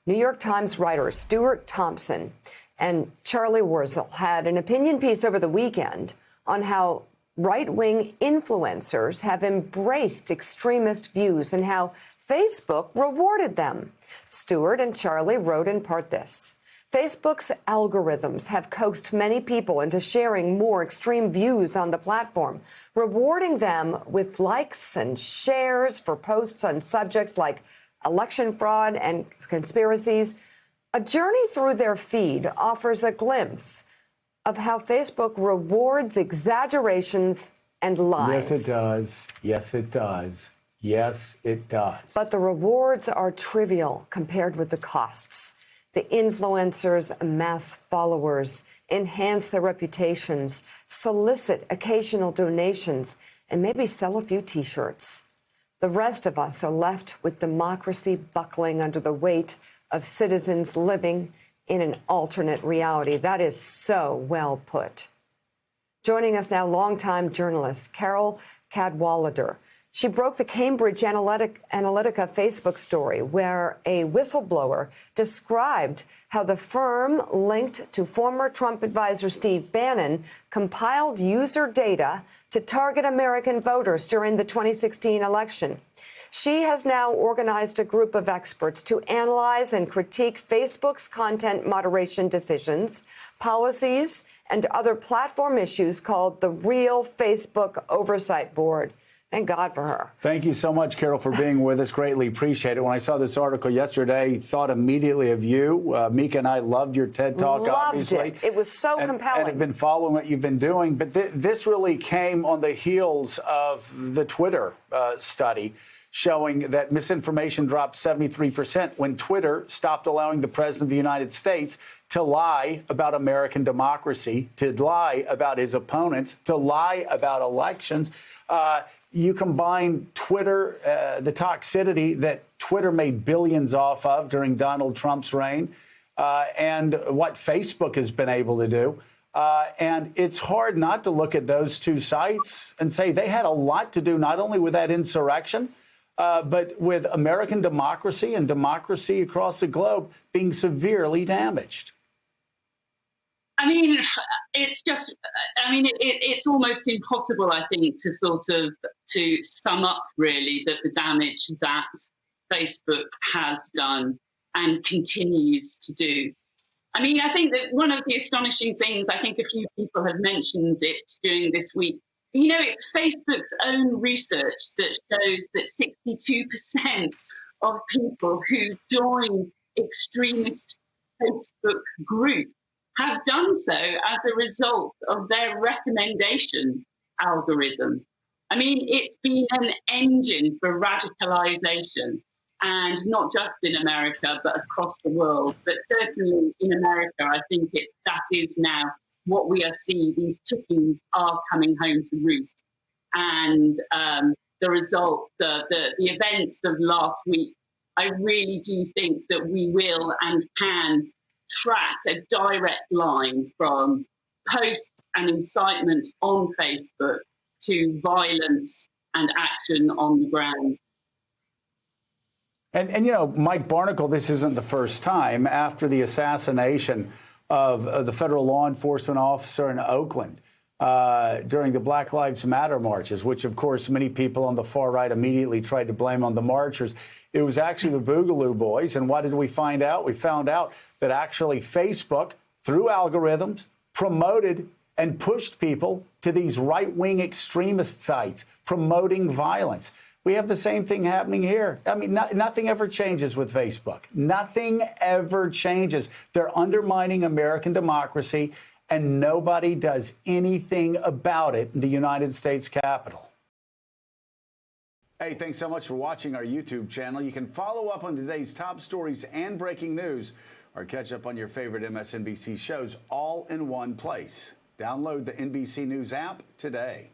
New York Times writers Stuart Thompson and Charlie Wurzel had an opinion piece over the weekend on how right-wing influencers have embraced extremist views and how Facebook rewarded them. Stuart and Charlie wrote in part this: Facebook's algorithms have coaxed many people into sharing more extreme views on the platform, rewarding them with likes and shares for posts on subjects like election fraud and conspiracies. A journey through their feed offers a glimpse of how Facebook rewards exaggerations and lies. Yes, it does. Yes, it does. Yes, it does. But the rewards are trivial compared with the costs. The influencers amass followers, enhance their reputations, solicit occasional donations, and maybe sell a few T-shirts. The rest of us are left with democracy buckling under the weight of citizens living in an alternate reality. That is so well put. Joining us now, longtime journalist Carole Cadwalladr. She broke the Cambridge Analytica Facebook story where a whistleblower described how the firm linked to former Trump advisor Steve Bannon compiled user data to target American voters during the 2016 election. She has now organized a group of experts to analyze and critique Facebook's content moderation decisions, policies, and other platform issues called the Real Facebook Oversight Board. Thank God for her. Thank you so much, Carole, for being with us. Greatly appreciate it. When I saw this article yesterday, thought immediately of you. Mika and I loved your TED Talk, obviously. Loved it. It was so compelling. And have been following what you've been doing. But this really came on the heels of the Twitter study showing that misinformation dropped 73% when Twitter stopped allowing the President of the United States to lie about American democracy, to lie about his opponents, to lie about elections. You combine Twitter, the toxicity that Twitter made billions off of during Donald Trump's reign, and what Facebook has been able to do. And it's hard not to look at those two sites and say they had a lot to do not only with that insurrection, but with American democracy and democracy across the globe being severely damaged. I mean, it's just, it's almost impossible, I think, to sum up really the damage that Facebook has done and continues to do. I mean, I think that one of the astonishing things, I think a few people have mentioned it during this week, you know, it's Facebook's own research that shows that 62% of people who join extremist Facebook groups have done so as a result of their recommendation algorithm. I mean, it's been an engine for radicalization, and not just in America, but across the world. But certainly in America, I think that is now what we are seeing. These chickens are coming home to roost. And the results, the events of last week, I really do think that we will and can track a direct line from posts and incitement on Facebook to violence and action on the ground. And you know, Mike Barnicle, this isn't the first time. After the assassination of the federal law enforcement officer in Oakland during the Black Lives Matter marches, which, of course, many people on the far right immediately tried to blame on the marchers. It was actually the Boogaloo Boys. And what did we find out? We found out that actually Facebook, through algorithms, promoted and pushed people to these right-wing extremist sites, promoting violence. We have the same thing happening here. I mean, nothing ever changes with Facebook. Nothing ever changes. They're undermining American democracy, and nobody does anything about it in the United States Capitol. Hey, thanks so much for watching our YouTube channel. You can follow up on today's top stories and breaking news, or catch up on your favorite MSNBC shows all in one place. Download the NBC News app today.